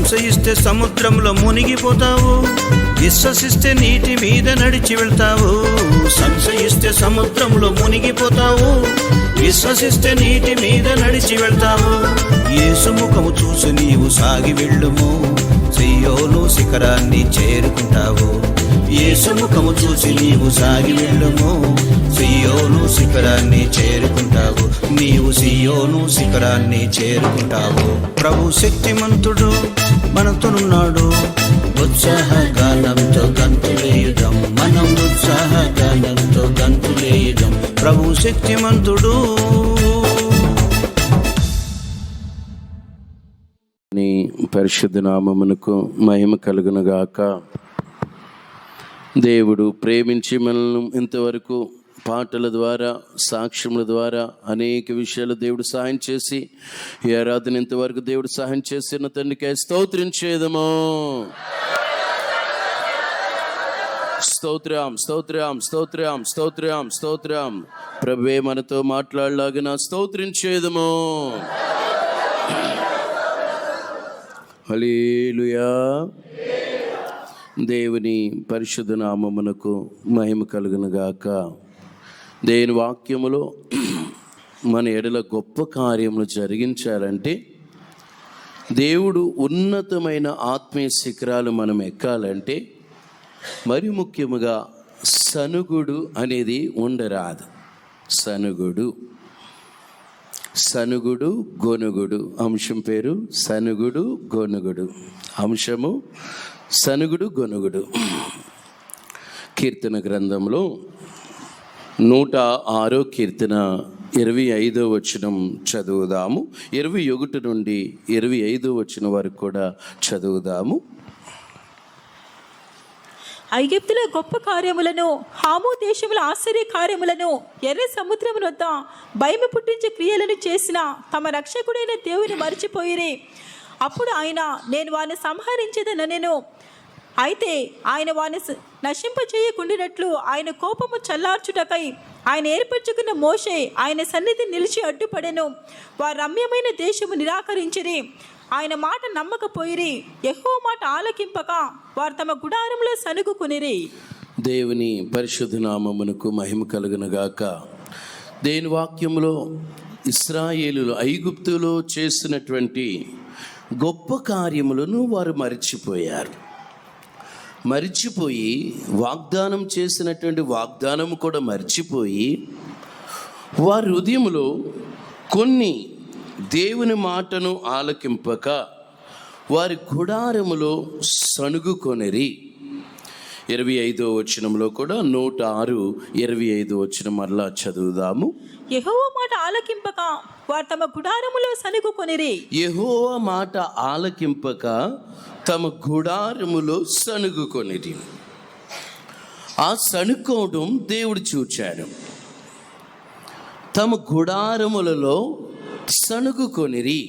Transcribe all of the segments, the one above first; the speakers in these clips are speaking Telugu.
సంశయిస్తే సముద్రంలో మునిగిపోతావు, విశ్వసిస్తే నీటి మీద నడిచి వెళ్తావు. సంశయిస్తే సముద్రంలో మునిగిపోతావు, విశ్వసిస్తే నీటి మీద నడిచి వెళ్తావు. యేసు ముఖము చూసి నీవు సాగి వెళ్ళుము, సియోను శిఖరాన్ని చేరుకుంటావు. యేసు ముఖము చూసి నీవు సాగి వెళ్ళుము, సియోను శిఖరాన్ని చేరుకుంటావు. నీవు సియోను శిఖరాన్ని చేరుకుంటావు. ప్రభు శక్తిమంతుడు మనతోనున్నాడు, ఉత్సాహగానంతో గంతులేయుదాం, మనం ఉత్సాహగానంతో గంతులేయుదాం. ప్రభు శక్తిమంతుడు. నీ పరిశుద్ధ నామమునకు మహిమ కలుగునుగాక. దేవుడు ప్రేమించి మనల్ని ఇంతవరకు పాటల ద్వారా, సాక్ష్యముల ద్వారా అనేక విషయాలు దేవుడు సహాయం చేసి, ఈ ఆరాధన ఇంతవరకు దేవుడు సహాయం చేసిన తండ్రికై స్తోత్రించేదము. స్తోత్రం, స్తోత్రం, స్తోత్రం, స్తోత్రం, స్తోత్రం. ప్రభువే మనతో మాట్లాడలాగిన స్తోత్రించేదము. హల్లెలూయా. దేవుని పరిశుద్ధ నామమునకు మహిమ కలుగునుగాక. దేవుని వాక్యములో మన ఎడల గొప్ప కార్యములు జరిగించాలంటే, దేవుడు ఉన్నతమైన ఆత్మీయ శిఖరాలు మనం ఎక్కాలంటే, మరి ముఖ్యముగా సనుగుడు అనేది ఉండరాదు. సనుగుడు గొనుగుడు. అంశం పేరు సనుగుడు గొనుగుడు. అంశము సనుగుడు గొనుగుడు. కీర్తన గ్రంథంలో 106 కీర్తన 25వ వచనం చదువుదాము. 21 నుండి 25వ వచనం వరకు కూడా చదువుదాము. ఐగుప్తులో గొప్ప కార్యములను, హాము దేశముల ఆశ్చర్య కార్యములను, ఎర్ర సముద్రము వద్ద భయము పుట్టించే క్రియలను చేసిన తమ రక్షకుడైన దేవుని మరిచిపోయిరి. అప్పుడు ఆయన, నేను వారిని సంహరించేదనెను. అయితే ఆయన వారిని నశింపచేయకుండినట్లు ఆయన కోపము చల్లార్చుటకై ఆయన ఏర్పరచుకున్న మోషే ఆయన సన్నిధి నిలిచి అడ్డుపడెను. వారు రమ్యమైన దేశము నిరాకరించిరి, ఆయన మాట నమ్మకపోయిరి. యెహోవా మాట ఆలకింపక వారు తమ గుడారంలో సనుగుకొనిరి. దేవుని పరిశుద్ధ నామమునకు మహిమ కలుగునుగాక. దేవుని వాక్యములో ఇశ్రాయేలులు ఐగుప్తులో చేసినటువంటి గొప్ప కార్యములను వారు మరిచిపోయి వాగ్దానం చేసినటువంటి వాగ్దానము కూడా మర్చిపోయి, వారి హృదయములో కొన్ని దేవుని మాటను ఆలకింపక వారి గుడారములో సణుగుకొనిరి. 25వ వచనంలో కూడా 106 25వ వచనం మరలా చదువుదాము. యెహోవా మాట ఆలకింపక వారు తమ గుడారములో సణుగుకొనిరి. యెహోవా మాట ఆలకింపక తమ గుడారములో సణుగుకొనిరి. ఆ సణుకోవడం దేవుడు చూచాడు. తమ గుడారములలో సణుగుకొనిరి,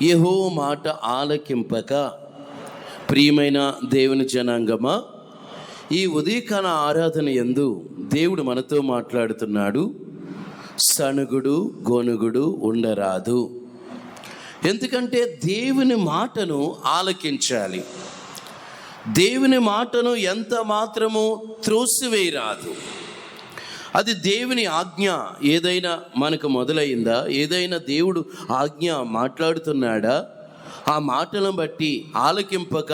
యెహోవా మాట ఆలకింపక. ప్రియమైన దేవుని జనాంగమా, ఈ ఉదయకాల ఆరాధన యందు దేవుడు మనతో మాట్లాడుతున్నాడు. సణుగుడు గొనుగుడు ఉండరాదు. ఎందుకంటే దేవుని మాటను ఆలకించాలి. దేవుని మాటను ఎంత మాత్రము త్రోసివేయరాదు. అది దేవుని ఆజ్ఞ. ఏదైనా మనకు మొదలైందా? ఏదైనా దేవుడు ఆజ్ఞ మాట్లాడుతున్నాడా? ఆ మాటలను బట్టి ఆలకింపక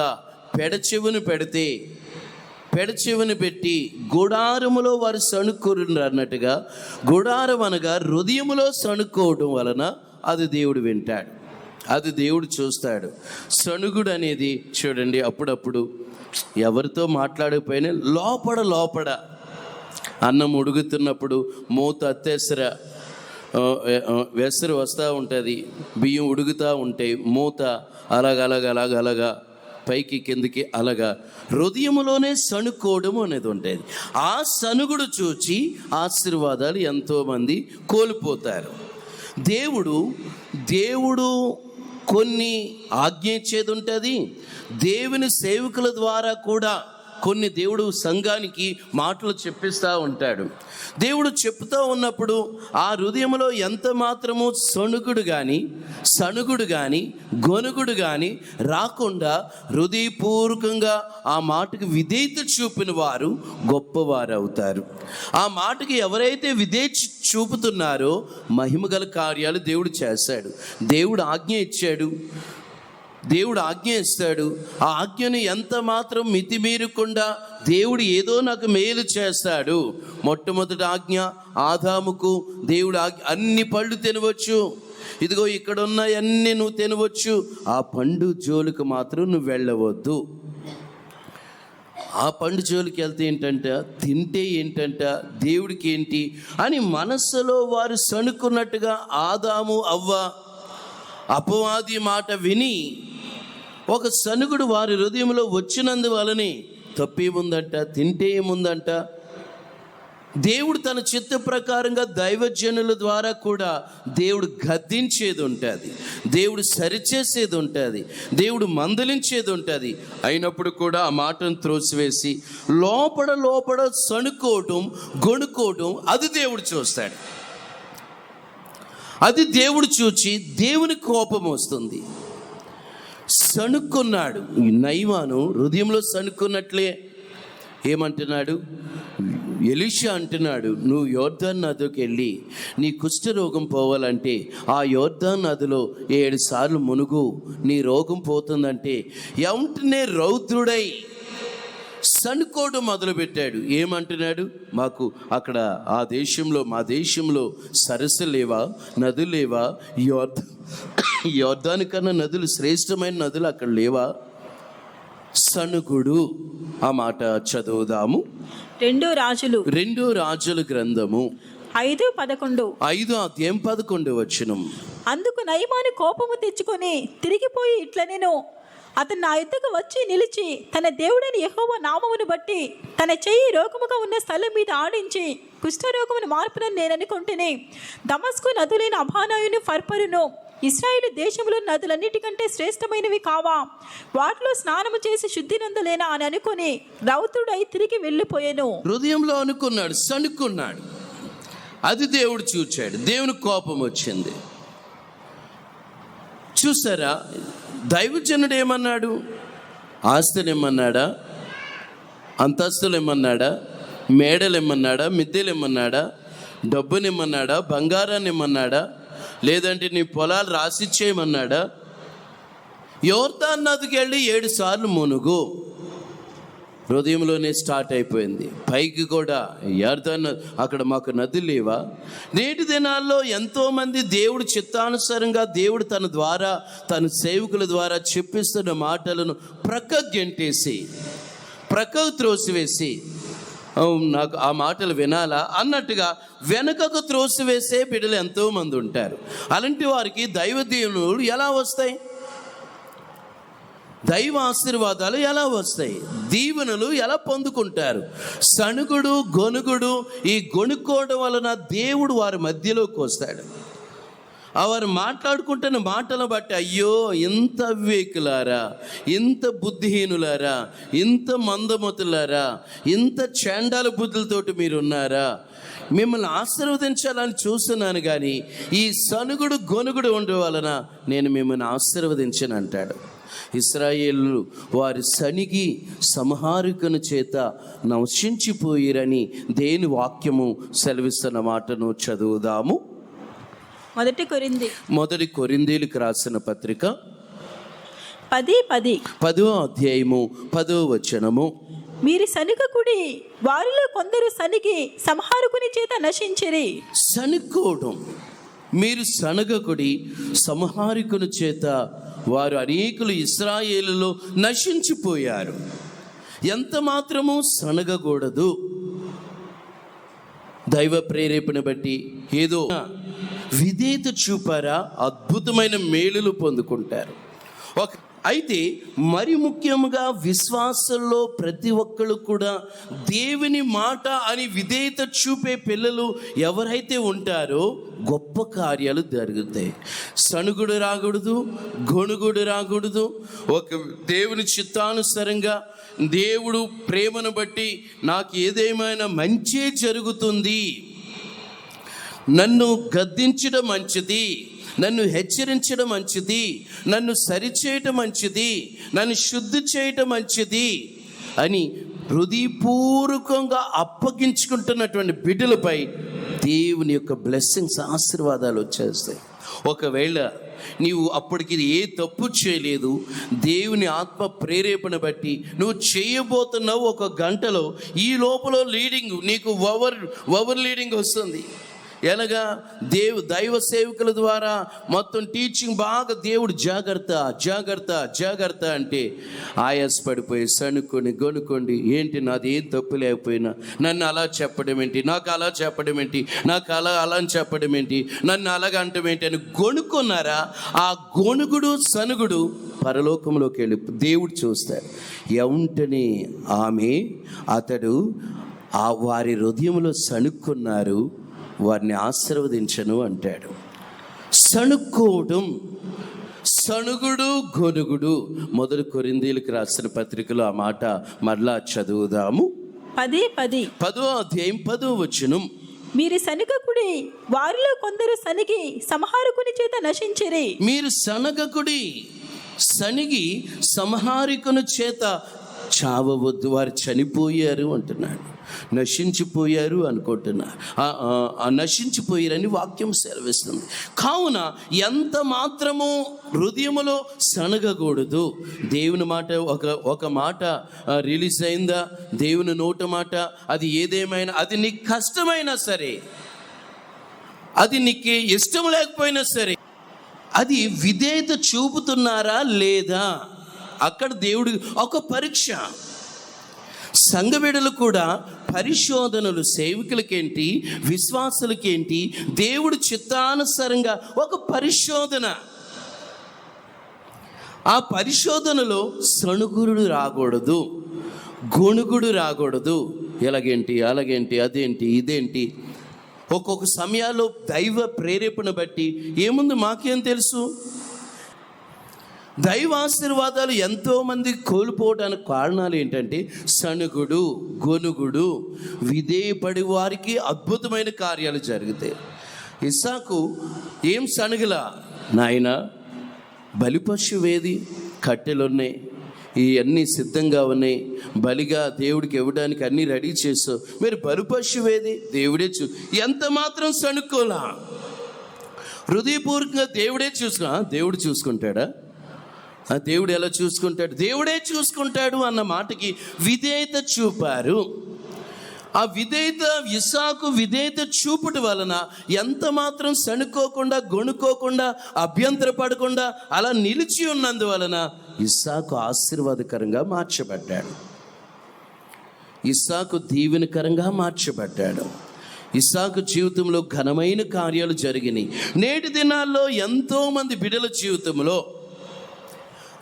పెడచెవును పెట్టి గుడారములో వారు సణుక్కోరు అన్నట్టుగా, గుడారం అనగా హృదయములో సణుక్కోవడం వలన అది దేవుడు వింటాడు, అది దేవుడు చూస్తాడు. సణుగుడు అనేది చూడండి, అప్పుడప్పుడు ఎవరితో మాట్లాడకపోయినా లోపడ అన్నం ఉడుకుతున్నప్పుడు మూత అత్తేసర వెసరు వస్తూ ఉంటుంది, బియ్యం ఉడుకుతూ ఉంటాయి, మూత అలాగ పైకి కిందికి అలాగా హృదయములోనే సణుకోవడం అనేది ఉంటుంది. ఆ సణుగుడు చూచి ఆశీర్వాదాలు ఎంతోమంది కోల్పోతారు. దేవుడు కొన్ని ఆజ్ఞ ఇచ్చేది ఉంటుంది. దేవుని సేవకుల ద్వారా కూడా కొన్ని దేవుడు సంఘానికి మాటలు చెప్పిస్తూ ఉంటాడు. దేవుడు చెప్తూ ఉన్నప్పుడు ఆ హృదయంలో ఎంత మాత్రము సణుగుడు కానీ గొనుగుడు కానీ రాకుండా హృదయపూర్వకంగా ఆ మాటకు విధేయత చూపిన వారు గొప్పవారు అవుతారు. ఆ మాటకి ఎవరైతే విధేయత చూపుతున్నారో మహిమగల కార్యాలు దేవుడు చేస్తాడు. దేవుడు ఆజ్ఞ ఇస్తాడు. ఆ ఆజ్ఞను ఎంత మాత్రం మితిమీరకుండా దేవుడు ఏదో నాకు మేలు చేస్తాడు. మొట్టమొదటి ఆజ్ఞ ఆదాముకు దేవుడు అన్ని పళ్ళు తినవచ్చు, ఇదిగో ఇక్కడ ఉన్నాయన్నీ నువ్వు తినవచ్చు, ఆ పండు జోలికి మాత్రం నువ్వు వెళ్ళవద్దు. ఆ పండు జోలికి వెళ్తే తింటే ఏంటంట దేవుడికి ఏంటి అని మనస్సులో వారు సణుకున్నట్టుగా ఆదాము అవ్వ అపవాది మాట విని ఒక సనుగుడు వారి హృదయంలో వచ్చినందువలనే తప్పేముందంట, తింటే ఏముందంట. దేవుడు తన చిత్త ప్రకారంగా దైవజనుల ద్వారా కూడా దేవుడు గద్దించేది ఉంటుంది, దేవుడు సరిచేసేది ఉంటుంది, దేవుడు మందలించేది ఉంటుంది. అయినప్పుడు కూడా ఆ మాటను త్రోసివేసి లోపల సణుకోవటం గొణుకోవటం అది దేవుడు చూస్తాడు. అది దేవుడు చూచి దేవుని కోపం వస్తుంది. సణుక్కున్నాడు నయమాను, హృదయంలో సణుక్కున్నట్లే ఏమంటున్నాడు, ఎలీషా అంటున్నాడు, నువ్వు యోర్దాను నదికి వెళ్ళి నీ కుష్ఠరోగం పోవాలంటే ఆ యోర్దాను నదిలో 7 సార్లు మునుగు, నీ రోగం పోతుందంటే వెంటనే రౌద్రుడై సణుకోవడం మొదలుపెట్టాడు. ఏమంటున్నాడు, మాకు అక్కడ మా దేశంలో సరస్సులు లేవా, నదులు లేవా, యోర్దాను కన్నా నదులు శ్రేష్టమైన నదులు అక్కడ లేవా? సణుగుడు. ఆ మాట చదువుదాము. 2 రాజుల గ్రంథము 5:11 వచనం. అందుకు నయమాను కోపము తెచ్చుకొని తిరిగిపోయి ఇట్లా నేను అతను నా యుద్ధకు వచ్చి నిలిచి తన దేవుడైన యెహోవా నామమును బట్టి తన చెయ్యి రోగముగా ఉన్న స్థలం మీద ఆడించి కుష్ఠరోగమును మార్పునని నేను అనుకుంటేనే దమస్కు నదులైన అభానాయును ఫర్పరును ఇశ్రాయేలు దేశంలో నదులన్నిటికంటే శ్రేష్టమైనవి కావా, వాటిలో స్నానము చేసి శుద్ధి నందలేనా అని అనుకుని రౌతుడై తిరిగి వెళ్ళిపోయాను. హృదయంలో అనుకున్నాడు, సణుక్కున్నాడు. అది దేవుడు చూచాడు, దేవుని కోపం వచ్చింది. చూసారా, దైవజనుడు ఏమన్నాడు? ఆస్తులు ఏమన్నాడా, అంతస్తులు ఏమన్నాడా, మేడలు ఏమన్నాడా, మిద్దెలు ఏమన్నాడా, డబ్బునేమన్నాడా, బంగారాన్ని ఏమన్నాడా, లేదంటే నీ పొలాలు రాసిచ్చేయమన్నాడా? యోర్దాను నదికి వెళ్ళి 7 సార్లు మునుగు. హృదయంలోనే స్టార్ట్ అయిపోయింది. పైకి కూడా యోర్దాను, అక్కడ మాకు నది లేవా? నేటి దినాల్లో ఎంతోమంది దేవుడు చిత్తానుసారంగా దేవుడు తన ద్వారా తన సేవకుల ద్వారా చెప్పిస్తున్న మాటలను ప్రక్కకు త్రోసివేసి నాకు ఆ మాటలు వినాలా అన్నట్టుగా వెనకకు త్రోసివేసే బిడ్డలు ఎంతోమంది ఉంటారు. అలాంటి వారికి దైవ దీవెనలు ఎలా వస్తాయి? దైవ ఆశీర్వాదాలు ఎలా వస్తాయి? దీవెనలు ఎలా పొందుకుంటారు? సణుగుడు గొనుగుడు, ఈ గొనుక్కోవడం వలన దేవుడు వారి మధ్యలోకి వస్తాడు. వారు మాట్లాడుకుంటున్న మాటలను బట్టి అయ్యో ఇంత అవివేకులారా, ఇంత బుద్ధిహీనులారా, ఇంత మందమతులారా, ఇంత చాండాల బుద్ధులతోటి మీరున్నారా, మిమ్మల్ని ఆశీర్వదించాలని చూస్తున్నాను కానీ ఈ సనుగుడు గొనుగుడు ఉండడం వలన నేను మిమ్మల్ని ఆశీర్వదించను అంటాడు. ఇశ్రాయేలు వారి సణిగి సంహారికుని చేత నశించిపోయిరని దేని వాక్యము సెలవిస్తున్న మాటను చదువుదాము. 1 కొరింథీయులకు రాసిన పత్రిక 10:10 అధ్యాయము 10వ వచనము. మీరు సణుగకుడి, వారిలో కొందరు సణిగి సంహారకుని చేత నశించిరి. సణుకోవడం, మీరు సణగకుడి, సంహారకుని చేత వారు అనేకులు ఇశ్రాయేలులో నశించిపోయారు. ఎంత మాత్రము సణగకూడదు. దైవ ప్రేరేపణ బట్టి ఏదో విధేయత చూపారా, అద్భుతమైన మేలులు పొందుకుంటారు. అయితే మరి ముఖ్యంగా విశ్వాసంలో ప్రతి ఒక్కరు కూడా దేవుని మాట అని విధేయత చూపే పిల్లలు ఎవరైతే ఉంటారో గొప్ప కార్యాలు జరుగుతాయి. సణుగుడు రాకూడదు, గొణుగుడు రాకూడదు. ఒక దేవుని చిత్తానుసారంగా దేవుడు ప్రేమను బట్టి నాకు ఏదేమైనా మంచి జరుగుతుంది, నన్ను గద్దించడం మంచిది, నన్ను హెచ్చరించడం మంచిది, నన్ను సరిచేయటం మంచిది, నన్ను శుద్ధి చేయటం మంచిది అని హృదయపూర్వకంగా అప్పగించుకుంటున్నటువంటి బిడ్డలపై దేవుని యొక్క బ్లెస్సింగ్స్, ఆశీర్వాదాలు వచ్చేస్తాయి. ఒకవేళ నీవు అప్పటికి ఏ తప్పు చేయలేదు, దేవుని ఆత్మ ప్రేరేపణ బట్టి నువ్వు చేయబోతున్నావు, ఒక గంటలో ఈ లోపల లీడింగ్ నీకు ఓవర్ లీడింగ్ వస్తుంది. ఎలాగా దైవ సేవకుల ద్వారా మొత్తం టీచింగ్ బాగా దేవుడు జాగ్రత్త జాగ్రత్త జాగ్రత్త అంటే ఆయాసపడిపోయి సణుక్కొని గొనుక్కోండి, ఏంటి నాది ఏం తప్పు లేకపోయినా నన్ను అలా చెప్పడం ఏంటి, నాకు అలా చెప్పడం ఏంటి, నాకు అలా అని చెప్పడం ఏంటి, నన్ను అలాగ అంటం ఏంటి అని గొనుక్కున్నారా? ఆ గొనుగుడు సనుగుడు పరలోకంలోకి వెళ్ళి దేవుడు చూస్తాడు. వెంటనే అతడు వారి హృదయంలో సణుక్కున్నారు, వారిని ఆశీర్వదించను అంటాడు. సణుక్కోవడం, సణుగుడు గొనుగుడు. 1 కొరింథీయులకు రాసిన పత్రికలో ఆ మాట మరలా చదువుదాము. 10వ అధ్యాయం 10వ వచనం. మీరు సనగకుడి, వారిలో కొందరు సనిగి సంహారకుని చేత నశించిరి. మీరు సనగకుడి, సనిగి సంహారకుని చేత చావవద్దు, వారు చనిపోయారు అంటున్నాడు. నశించిపోయారు అనుకుంటున్నారు, నశించిపోయారని వాక్యం సెలవిస్తుంది. కావున ఎంత మాత్రము హృదయములో సనగకూడదు. దేవుని మాట ఒక మాట రిలీజ్ అయిందా, దేవుని నోట మాట, అది ఏదేమైనా, అది నీకు కష్టమైనా సరే, అది నీకు ఇష్టం లేకపోయినా సరే, అది విధేయత చూపుతున్నారా లేదా, అక్కడ దేవుడు ఒక పరీక్ష. సంఘబిడ్డలు కూడా పరిశోధనలు, సేవకులకేంటి, విశ్వాసులకేంటి, దేవుడు చిత్తానుసారంగా ఒక పరిశోధన. ఆ పరిశోధనలో సణుగుడు రాకూడదు, గొణుగుడు రాకూడదు. ఎలాగేంటి, అలాగేంటి, అదేంటి, ఇదేంటి. ఒక్కొక్క సమయాల్లో దైవ ప్రేరేపణ బట్టి ఏముంది మాకేం తెలుసు. దైవాశీర్వాదాలు ఎంతోమంది కోల్పోవడానికి కారణాలు ఏంటంటే సణుగుడు, గొనుగుడు. విధేయపడి వారికి అద్భుతమైన కార్యాలు జరుగుతాయి. ఇస్సాకు ఏం సణుగులా, నాయన బలిపశువేది, కట్టెలున్నాయి, ఇవన్నీ సిద్ధంగా ఉన్నాయి, బలిగా దేవుడికి ఇవ్వడానికి అన్నీ రెడీ చేసావు, మీరు బలిపశువేది, దేవుడే ఎంత మాత్రం సణుక్కోలా. హృదయపూర్వకంగా దేవుడే దేవుడు చూసుకుంటాడా? దేవుడు ఎలా చూసుకుంటాడు? దేవుడే చూసుకుంటాడు అన్న మాటకి విధేయత చూపారు. ఆ విధేయత, ఇస్సాకు విధేయత చూపుట వలన ఎంత మాత్రం సణుకోకుండా, గొణుకోకుండా, అభ్యంతరపడకుండా అలా నిలిచి ఉన్నందువలన ఇస్సాకు ఆశీర్వాదకరంగా మార్చబడ్డాడు, ఇస్సాకు దీవెనకరంగా మార్చబడ్డాడు. ఇస్సాకు జీవితంలో ఘనమైన కార్యాలు జరిగినాయి. నేటి దినాల్లో ఎంతోమంది బిడ్డల జీవితంలో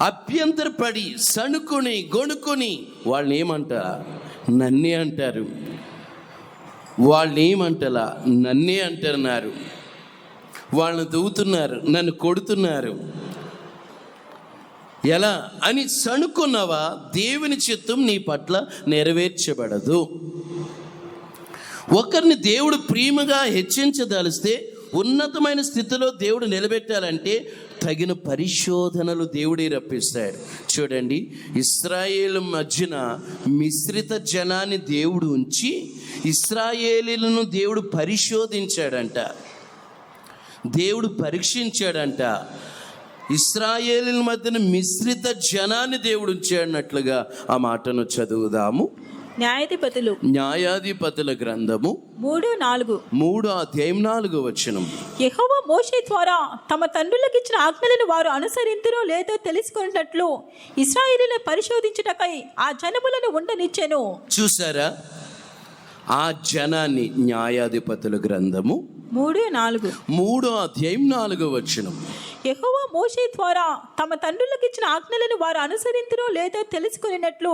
అభ్యంతరపడి సణుకొని గొణుకొని వాళ్ళని ఏమంటారా, నన్నే అంటారు, వాళ్ళని ఏమంటారా, నన్నే అంటున్నారు, వాళ్ళని దూవుతున్నారు, నన్ను కొడుతున్నారు, ఎలా అని సణుకున్నావా, దేవుని చిత్తం నీ పట్ల నెరవేర్చబడదు. ఒకరిని దేవుడు ప్రేమగా హెచ్చించదలిస్తే, ఉన్నతమైన స్థితిలో దేవుడు నిలబెట్టాలంటే తగిన పరిశోధనలు దేవుడే రప్పిస్తాడు. చూడండి, ఇశ్రాయేలు మధ్యన మిశ్రిత జనాన్ని దేవుడు ఉంచి ఇశ్రాయేలీలను దేవుడు పరిశోధించాడంట, దేవుడు పరీక్షించాడంట. ఇశ్రాయేలీల మధ్యన మిశ్రిత జనాన్ని దేవుడు ఉంచాడన్నట్లుగా ఆ మాటను చదువుదాము. న్యాయాధిపతుల గ్రంథము 3వ అధ్యాయం 4వ వచనం. యెహోవా మోషే ద్వారా తమ తండ్రులకు ఇచ్చిన ఆజ్ఞలను వారు అనుసరింతురో లేదో తెలుసుకున్నట్లు ఇశ్రాయేలును పరిశోధించుటకై ఆ జనములను ఉండనిచ్చెను. చూసారా ఆ జనాన్ని? న్యాయాధిపతుల గ్రంథము 3వ అధ్యాయం 4వ వచనం. యెహోవా మోషే ద్వారా తమ తండ్రులకు ఇచ్చిన ఆజ్ఞలను వారు అనుసరింతురో లేదో తెలుసుకునేటట్లు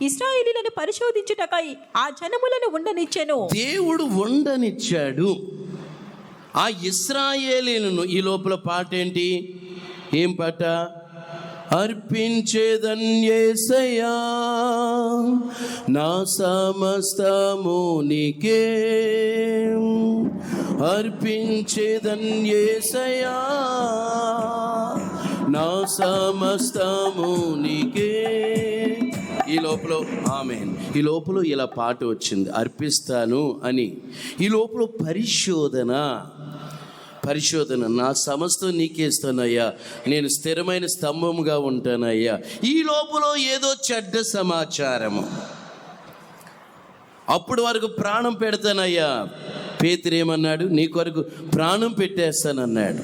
ఇశ్రాయేలీయులను పరిశోధించుటకై ఆ జనములను ఉండనిచ్చెను. దేవుడు ఉండనిచ్చాడు ఆ ఇశ్రాయేలీయులను. ఈ లోపల పాట ఏంటి? ఏం పాట? అర్పించేదన్ యేసయ్యా నా సమస్తము నీకే, అర్పించేదన్ యేసయ్యా నా సమస్తము నీకే. ఈ లోపల ఆమేన్. ఈ లోపల ఇలా పాట వచ్చింది, అర్పిస్తాను అని. ఈ లోపల పరిశోధన నా సమస్తం నీకే ఇస్తానయ్యా, నేను స్థిరమైన స్తంభముగా ఉంటానయ్యా. ఈ లోపల ఏదో చెడ్డ సమాచారము. అప్పుడు వరకు ప్రాణం పెడతానయ్యా. పేతురు ఏమన్నాడు? నీ కొరకు ప్రాణం పెట్టేస్తానన్నాడు.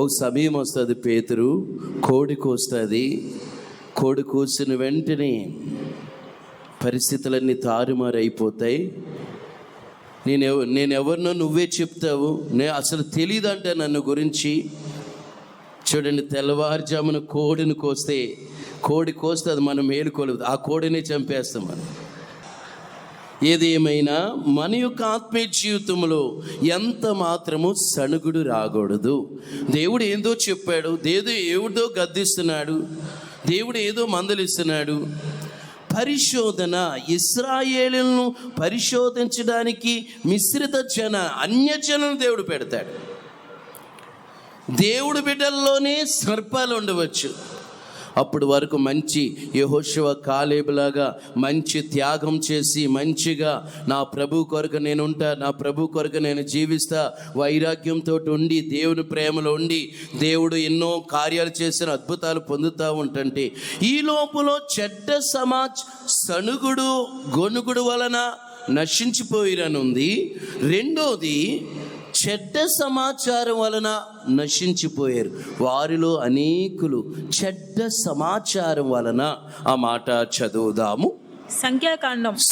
ఒక సమయం వస్తుంది, పేతురు కోడి కోస్తుంది. కోడి కూసిన వెంటనే పరిస్థితులన్నీ తారుమారైపోతాయి. నేనెవరినో నువ్వే చెప్తావు, అసలు తెలియదంట నన్ను గురించి. చూడండి, తెల్లవారుజామున కోడిని కోస్తే అది మనం మేలుకోలేదు, ఆ కోడిని చంపేస్తాం మనం. ఏది ఏమైనా మన యొక్క ఆత్మీయ జీవితంలో ఎంత మాత్రము సణుగుడు రాకూడదు. దేవుడు ఏదో చెప్పాడు, దేవుడో గద్దిస్తున్నాడు, దేవుడు ఏదో మందలిస్తున్నాడు. పరిశోధన, ఇశ్రాయేలును పరిశోధించడానికి మిశ్రిత అన్యజనులను దేవుడు పెడతాడు. దేవుడు బిడ్డల్లోనే సర్పాలు ఉండవచ్చు. అప్పుడు వరకు మంచి యెహోషువ కాలేబులాగా మంచి త్యాగం చేసి మంచిగా నా ప్రభు కొరకు నేను ఉంటా, నా ప్రభు కొరకు నేను జీవిస్తా, వైరాగ్యంతో ఉండి దేవుని ప్రేమలో ఉండి దేవుడు ఎన్నో కార్యాలు చేసిన అద్భుతాలు పొందుతూ ఉంటుంటే ఈ లోపల చెడ్డ సణుగుడు గొనుగుడు వలన నశించిపోయిరనుంది. రెండోది, చెడ్డ సమాచారం వలన నశించిపోయారు. వారిలో అనేకులు చెడ్డ సమాచారం వలన. ఆ మాట చదువుదాము.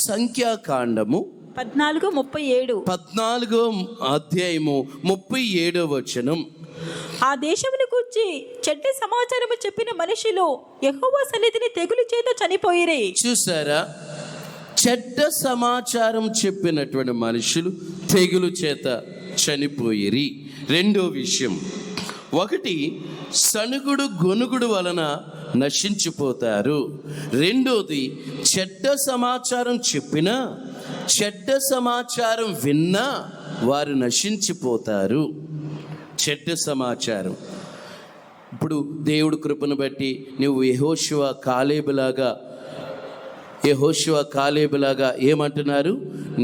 సంఖ్యాకాండము 14:37 ఆ దేశమును గూర్చి చెడ్డ సమాచారము చెప్పిన మనుషులు యెహోవా సన్నిధిని తెగులు చేత చనిపోయిరి. చూసారా? చెడ్డ సమాచారం చెప్పినటువంటి మనుషులు తెగులు చేత చనిపోయిరి. రెండో విషయం, ఒకటి సణుగుడు గొనుగుడు వలన నశించిపోతారు. రెండోది, చెడ్డ సమాచారం చెప్పినా చెడ్డ సమాచారం విన్నా వారు నశించిపోతారు. చెడ్డ సమాచారం. ఇప్పుడు దేవుడు కృపను బట్టి నువ్వు యెహోషువ కాలేబులాగా ఏమంటున్నారు?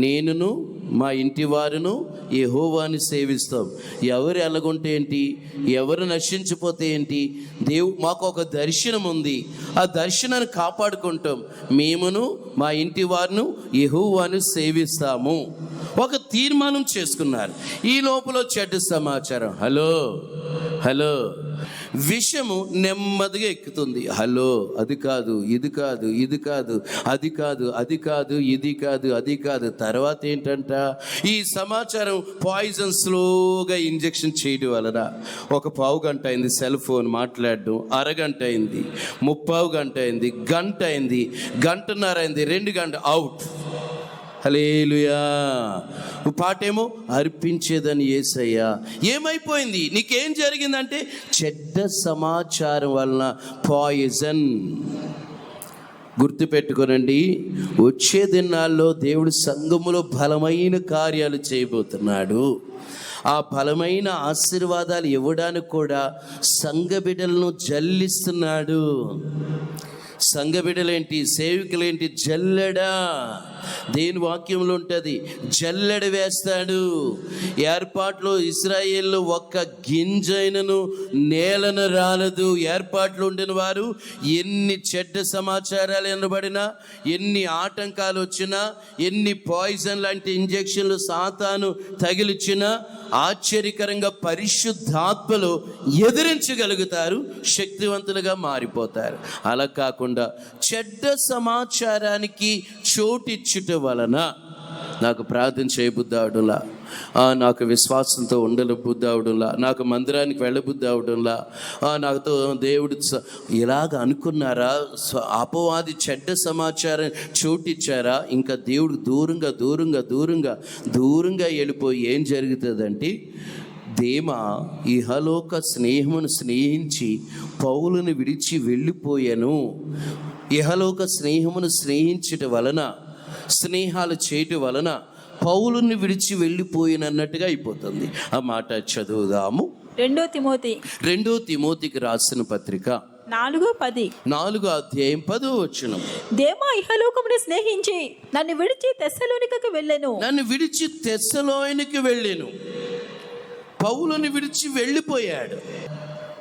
నేనును మా ఇంటి వారును యెహోవాని సేవిస్తాం. ఎవరు ఎలాగుంటే ఏంటి, ఎవరు నశించిపోతే ఏంటి? మాకు ఒక దర్శనం ఉంది, ఆ దర్శనాన్ని కాపాడుకుంటాం. మేమును మా ఇంటి వారును యెహోవాని సేవిస్తాము. ఒక తీర్మానం చేసుకున్నారు. ఈ లోపల చెడ్డ సమాచారం, హలో విషము నెమ్మదిగా ఎక్కుతుంది. అది కాదు, ఇది కాదు, ఇది కాదు, అది కాదు, అది కాదు, ఇది కాదు, అది కాదు. తర్వాత ఏంటంట, ఈ సమాచారం పాయిజన్ స్లోగా ఇంజెక్షన్ చేయడం వలన ఒక పావు గంట అయింది సెల్ ఫోన్ మాట్లాడడం, అరగంట అయింది, 30 గంట అయింది, గంట అయింది, గంటన్నర అయింది, 2 గంటలు అవుట్. హల్లెలూయా. పాటేమో అర్పించేదని యేసయ్యా. ఏమైపోయింది? నీకేం జరిగిందంటే చెడ్డ సమాచారం వలన పాయిజన్. గుర్తుపెట్టుకోనండి, వచ్చే దినాల్లో దేవుడు సంఘములో బలమైన కార్యాలు చేయబోతున్నాడు. ఆ బలమైన ఆశీర్వాదాలు ఇవ్వడానికి కూడా సంఘ బిడ్డలను జల్లిస్తున్నాడు. సంఘ బిడ్డలేంటి, సేవికులేంటి, జల్లెడా. దేని వాక్యంలో ఉంటుంది, జల్లెడ వేస్తాడు. ఏర్పాట్లో ఇశ్రాయేల్లో ఒక్క గింజైనను నేలను రాలదు. ఏర్పాట్లు ఉండిన వారు ఎన్ని చెడ్డ సమాచారాలు ఎనబడినా, ఎన్ని ఆటంకాలు వచ్చినా, ఎన్ని పాయిజన్ లాంటి ఇంజెక్షన్లు సాతాను తగిలిచ్చినా ఆశ్చర్యకరంగా పరిశుద్ధాత్మలో ఎదిరించగలుగుతారు, శక్తివంతులుగా మారిపోతారు. అలా కాకుండా చెడ్డ సమాచారానికి చోటిచ్చుట వలన నాకు ప్రార్థన చేయబుద్ధాడులా. నాకు విశ్వాసంతో ఉండబుద్ధి అవడంలా, నాకు మందిరానికి వెళ్ళబుద్ధి అవడంలా, నాతో దేవుడు ఇలాగ అనుకున్నారా? అపవాది చెడ్డ సమాచారం చోటిచ్చారా? ఇంకా దేవుడు దూరంగా వెళ్ళిపోయి ఏం జరుగుతుందంటే, దేమా ఇహలోక స్నేహమును స్నేహించి పౌలుని విడిచి వెళ్ళిపోయాను. ఇహలోక స్నేహమును స్నేహించటం వలన, స్నేహాలు చేయటం వలన పౌలుని విడిచి వెళ్ళిపోయినన్నట్టుగా అయిపోతుంది. ఆ మాట చదువుదాము. 2 తిమోతికి రాసిన పత్రిక 4:10. 4:10. దేమా ఇహలోకమును స్నేహించి నన్ను విడిచి తెస్సలోనికి వెళ్ళెను. పౌలుని విడిచి వెళ్ళిపోయాడు.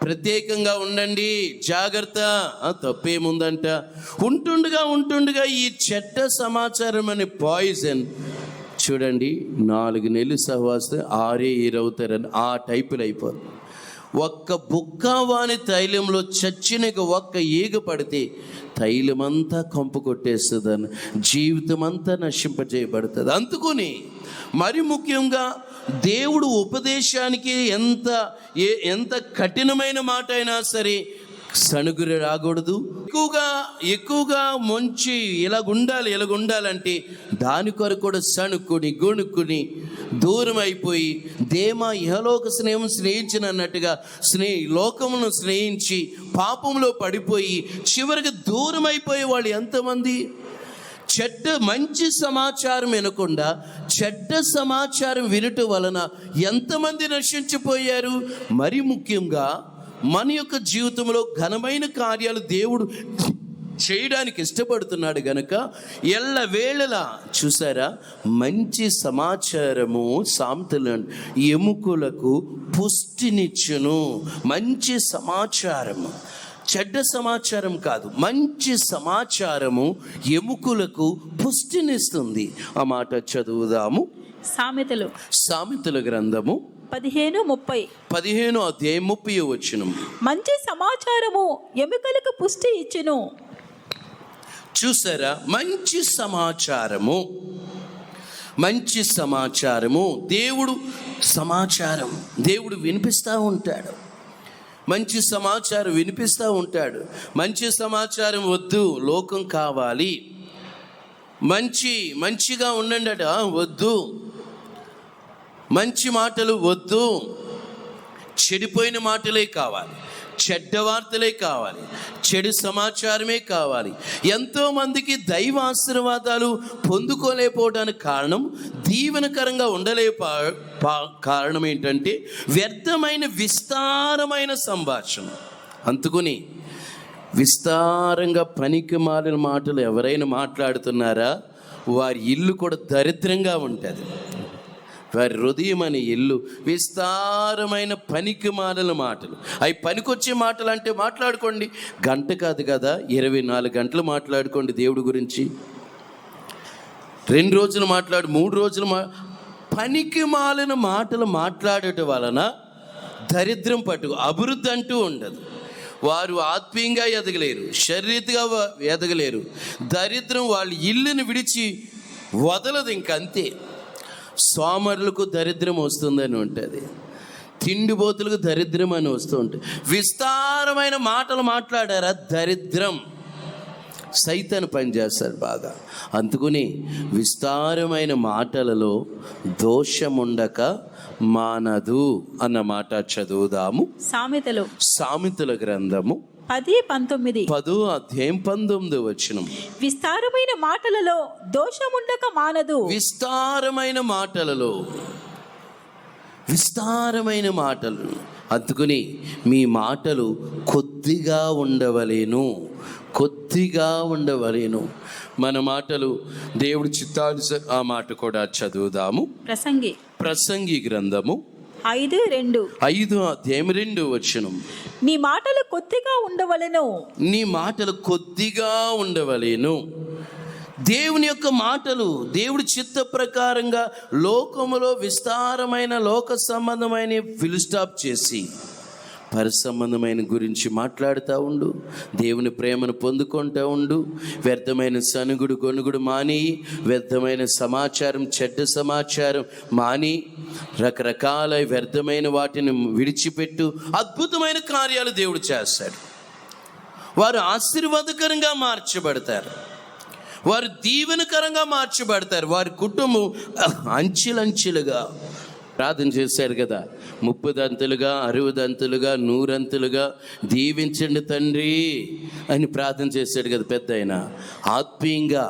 ప్రత్యేకంగా ఉండండి, జాగ్రత్త. తప్పేముందంట? ఉంటుండగా ఈ చెడ్డ సమాచారం అనే పాయిజన్ చూడండి, 4 నెలలు సహవాసం 6 అవుతారని ఆ టైపులు అయిపోతుంది. ఒక్క బుక్కవాని తైలంలో చచ్చిన ఒక్క ఈగ పడితే తైలమంతా కంపు కొట్టేస్తుందని, జీవితం అంతా నశింపజేయబడుతుంది. అందుకుని మరి ముఖ్యంగా దేవుడు ఉపదేశానికి ఎంత కఠినమైన మాట అయినా సరే సణుగురు రాకూడదు. ఎక్కువగా మంచి ఇలాగుండాలంటే దాని కొరకు కూడా సణుక్కుని గొణుక్కుని దూరం అయిపోయి, దేమా ఇహలోక స్నేహం స్నేహించినట్టుగా లోకమును స్నేహించి పాపంలో పడిపోయి చివరికి దూరం అయిపోయే వాళ్ళు ఎంతమంది? మంచి సమాచారం వినకుండా చెడ్డ సమాచారం వినటం వలన ఎంతమంది నశించిపోయారు. మరి ముఖ్యంగా మన యొక్క జీవితంలో ఘనమైన కార్యాలు దేవుడు చేయడానికి ఇష్టపడుతున్నాడు గనుక ఎల్లవేళలా చూసారా, మంచి సమాచారము సామెతలు ఎముకలకు పుష్టినిచ్చును. మంచి సమాచారము, చెడ్డ సమాచారం కాదు, మంచి సమాచారము ఎముకలకు పుష్టినిస్తుంది. ఆ మాట చదువుదాము. సామెతల గ్రంథము 15:30. మంచి సమాచారము ఎముకలకు పుష్టి ఇచ్చును. చూసారా, మంచి సమాచారము దేవుడు వినిపిస్తూ ఉంటాడు. మంచి సమాచారం వినిపిస్తూ ఉంటాడు. మంచి సమాచారం వద్దు, లోకం కావాలి. మంచిగా ఉండండి అట వద్దు, మంచి మాటలు వద్దు, చెడిపోయిన మాటలే కావాలి, చెడ్డ వార్తలే కావాలి, చెడు సమాచారమే కావాలి. ఎంతోమందికి దైవ ఆశీర్వాదాలు పొందుకోలేకపోవడానికి కారణం, దీవెనకరంగా కారణం ఏంటంటే వ్యర్థమైన విస్తారమైన సంభాషణ. అందుకుని విస్తారంగా పనికి మాలిన మాటలు ఎవరైనా మాట్లాడుతున్నారా, వారి ఇల్లు కూడా దరిద్రంగా ఉంటుంది. వారి హృదయం అనే ఇల్లు విస్తారమైన పనికి మాలిన మాటలు. అవి పనికొచ్చే మాటలు అంటే మాట్లాడుకోండి, గంట కాదు కదా, 24 గంటలు మాట్లాడుకోండి దేవుడి గురించి. 2 రోజులు 3 రోజులు పనికి మాలిన మాటలు మాట్లాడటం వలన దరిద్రం అభివృద్ధి అంటూ ఉండదు. వారు ఆత్మీయంగా ఎదగలేరు, శారీరకంగా ఎదగలేరు. దరిద్రం వాళ్ళ ఇల్లుని విడిచి వదలదు, ఇంకంతే. సోమరులకు దరిద్రం వస్తుందని ఉంటుంది, తిండిబోతులకు దరిద్రం అని వస్తూ ఉంటుంది. విస్తారమైన మాటలు మాట్లాడారా, దరిద్రం. సైతాను పనిచేస్తాడు బాగా. అందుకుని విస్తారమైన మాటలలో దోషముండక మానదు అన్న మాట చదువుదాము. సామెతల గ్రంథము 10:19. విస్తారమైన మాటలలో దోషముండక మానదు. విస్తారమైన మాటలు. అందుకుని మీ మాటలు కొద్దిగా ఉండవలేను. మన మాటలు దేవుడి చిత్తానుసారం. ఆ మాట కూడా చదువుదాము. ప్రసంగి గ్రంథము 5:2. నీ మాటలు కొద్దిగా ఉండవలెను. దేవుని యొక్క మాటలు దేవుడి చిత్త ప్రకారంగా లోకములో విస్తారమైన లోక సంబంధమైన ఫిల్ స్టాప్ చేసి పరసంబంధమైన గురించి మాట్లాడుతూ ఉండు, దేవుని ప్రేమను పొందుకుంటూ ఉండు. వ్యర్థమైన సనుగుడు గొనుగుడు మాని, వ్యర్థమైన సమాచారం చెడ్డ సమాచారం మాని, రకరకాల వ్యర్థమైన వాటిని విడిచిపెట్టు. అద్భుతమైన కార్యాలు దేవుడు చేస్తాడు. వారు ఆశీర్వాదకరంగా మార్చబడతారు, వారు దీవెనకరంగా మార్చబడతారు. వారి కుటుంబం అంచెలంచెలుగా ప్రార్థన చేశారు కదా, 30 అంతులుగా 60 అంతులుగా 100 అంతులుగా దీవించండి తండ్రి అని ప్రార్థన చేశాడు కదా పెద్ద ఆయన. ఆత్మీయంగా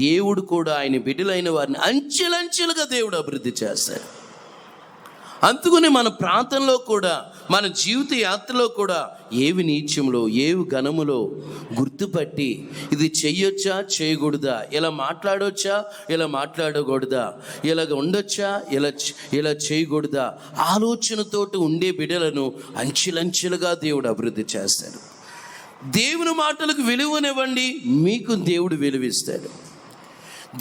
దేవుడు కూడా ఆయన బిడ్డలైన వారిని అంచెలంచెలుగా దేవుడు అభివృద్ధి చేస్తాడు. అందుకని మన ప్రాంతంలో కూడా, మన జీవిత యాత్రలో కూడా ఏవి నీచములో ఏవి ఘనములో గుర్తుపట్టి ఇది చెయ్యొచ్చా చేయకూడదా, ఇలా మాట్లాడొచ్చా ఇలా మాట్లాడకూడదా, ఇలాగ ఉండొచ్చా ఇలా చేయకూడదా ఆలోచనతోటి ఉండే బిడ్డలను అంచెలంచెలుగా దేవుడు అభివృద్ధి చేస్తాడు. దేవుని మాటలకు విలువనివ్వండి, మీకు దేవుడు విలువిస్తాడు.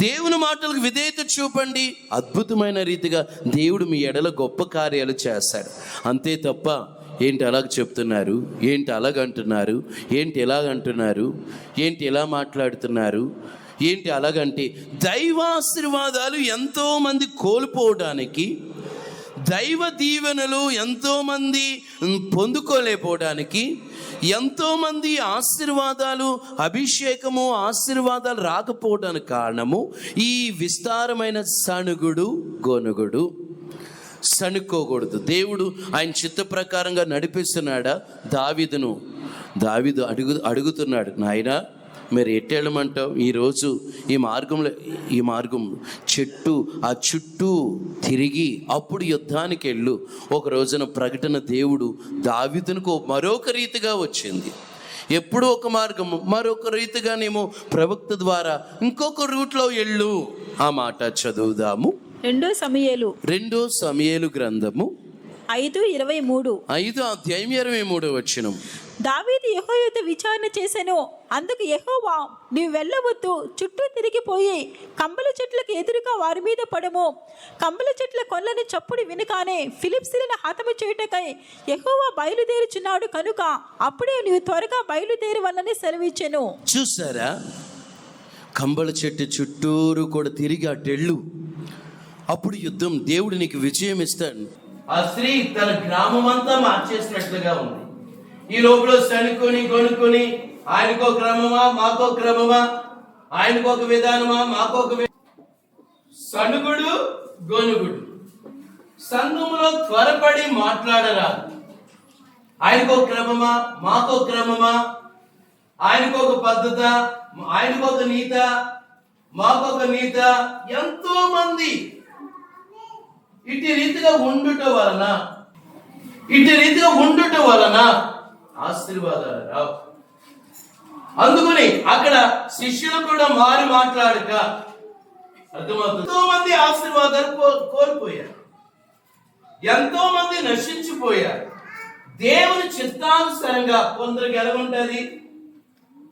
దేవుని మాటలకు విధేయత చూపండి, అద్భుతమైన రీతిగా దేవుడు మీ ఎడల గొప్ప కార్యాలు చేస్తాడు. అంతే తప్ప ఏంటి అలాగ చెప్తున్నారు, ఏంటి అలాగంటున్నారు, ఏంటి ఎలాగంటున్నారు, ఏంటి ఎలా మాట్లాడుతున్నారు, ఏంటి అలాగంటే దైవాశీర్వాదాలు ఎంతోమంది కోల్పోవడానికి, దైవ దీవెనలు ఎంతోమంది పొందుకోలేకపోవడానికి, ఎంతోమంది ఆశీర్వాదాలు అభిషేకము ఆశీర్వాదాలు రాకపోవడానికి కారణము ఈ విస్తారమైన సణుగుడు గొనుగుడు. సణుక్కోకూడదు. దేవుడు ఆయన చిత్త ప్రకారంగా నడిపిస్తున్నాడా? దావీదు అడుగుతున్నాడు, నాయనా మీరు ఎట్టెళ్ళమంటావు? ఈరోజు ఈ మార్గం చుట్టూ తిరిగి అప్పుడు యుద్ధానికి వెళ్ళు. ఒక రోజున ప్రకటన దేవుడు దావీదునకు మరొక రీతిగా వచ్చింది. ఎప్పుడు ఒక మార్గం, మరొక రీతిగానేమో ప్రవక్త ద్వారా ఇంకొక రూట్లో వెళ్ళు. ఆ మాట చదువుదాము. 2 సమూయేలు గ్రంథము 5:23 దావీదు యెహోవా యొద్ద విచారణ చేసెను. అందుకు యెహోవా, నీవు వెళ్ళవద్దు, చుట్టూ తిరిగిపోయి కంబల చెట్లకు ఎదురుగా వారి మీద పడము. కంబల చెట్ల కొల్లని చప్పుడు వినగానే ఫిలిష్తీయులను హతము చేయుటకై యెహోవా బయలుదేరుచున్నాడు కనుక అప్పుడే నీవు త్వరగా బయలుదేరవలని సెలవిచ్చెను. చూసారా, కంబల చెట్టు చుట్టూరు కూడా తిరిగి అటెళ్ళు, అప్పుడు యుద్ధం, దేవుడు నీకు విజయం ఇస్తాడు. ఆ స్త్రీ తన గ్రామం అంతా మార్చేసినట్లుగా ఉంది. ఈ లోపల సణుకొని గొనుకొని, ఆయనకో క్రమమా మాకో క్రమమా, ఆయనకొక విధానమా మాకొక సణుగుడు గొనుగుడు. సంఘములో త్వరపడి మాట్లాడరాదు. ఆయనకో క్రమమా మాకో క్రమమా, ఆయనకొక పద్ధత ఆయనకొక నీత మాకొక నీత. ఎంతో మంది ఇటు రీతిగా ఉండుట వలన ఆశీర్వాదాలు రావు. అందుకని అక్కడ శిష్యులు కూడా మారి మాట్లాడక అర్థమవుతుంది. ఎంతో మంది ఆశీర్వాదాలు కోల్పోయారు, ఎంతో మంది నశించిపోయారు. దేవుని చిత్తానుసారంగా కొందరికి ఎలా ఉంటది?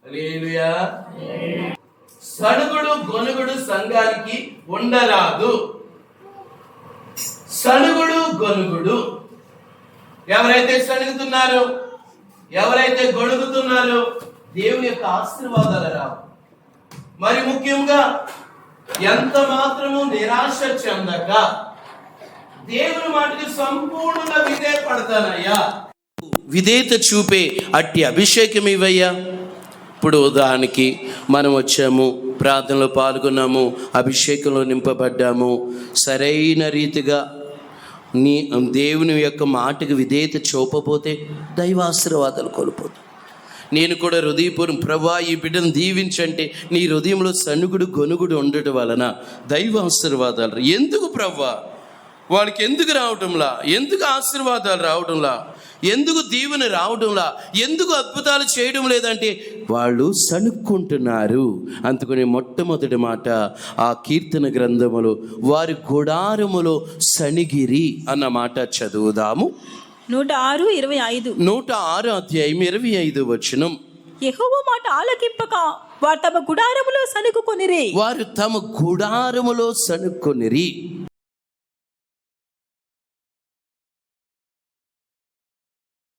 హల్లెలూయా. సణుగుడు గొనుగుడు సంఘానికి ఉండరాదు. సణుగుడు గొనుగుడు, ఎవరైతే సణుగుతున్నారో, ఎవరైతే గొడుగుతున్నారో దేవుని యొక్క ఆశీర్వాదాలు రావు. మరి ముఖ్యంగా ఎంత మాత్రము నిరాశ చెందక దేవుని మాటకి సంపూర్ణంగా విధేయపడతానయ్యా, విధేయత చూపే అట్టి అభిషేకం ఇవయ్యా. ఇప్పుడు ఉదాహరణకి మనం వచ్చాము, ప్రార్థనలో పాల్గొన్నాము, అభిషేకంలో నింపబడ్డాము, సరైన రీతిగా దేవుని యొక్క మాటకు విధేయత చూపపోతే దైవాశీర్వాదాలు కోల్పోతాం. నేను కూడా హృదయపూర్వం, ప్రభా ఈ బిడ్డను దీవించంటే నీ హృదయంలో సణుగుడు గొనుగుడు ఉండటం వలన దైవాశీర్వాదాలు ఎందుకు ప్రభా? వాళ్ళకి ఎందుకు రావటంలా? ఎందుకు ఆశీర్వాదాలు రావటంలా? ఎందుకు దీవెన రావడంలా? ఎందుకు అద్భుతాలు చేయడం లేదంటే వాళ్ళు సణుక్కుంటున్నారు. అందుకని మొట్టమొదటి మాట ఆ కీర్తన గ్రంథములో వారి గుడారములో సణిగిరి అన్న మాట చదువుదాము. 106:25 యెహోవా మాట ఆలకింపక వారు తమ గుడారములో సణుకుకొనిరి. వారు తమ గుడారములో సణుక్కొనిరి.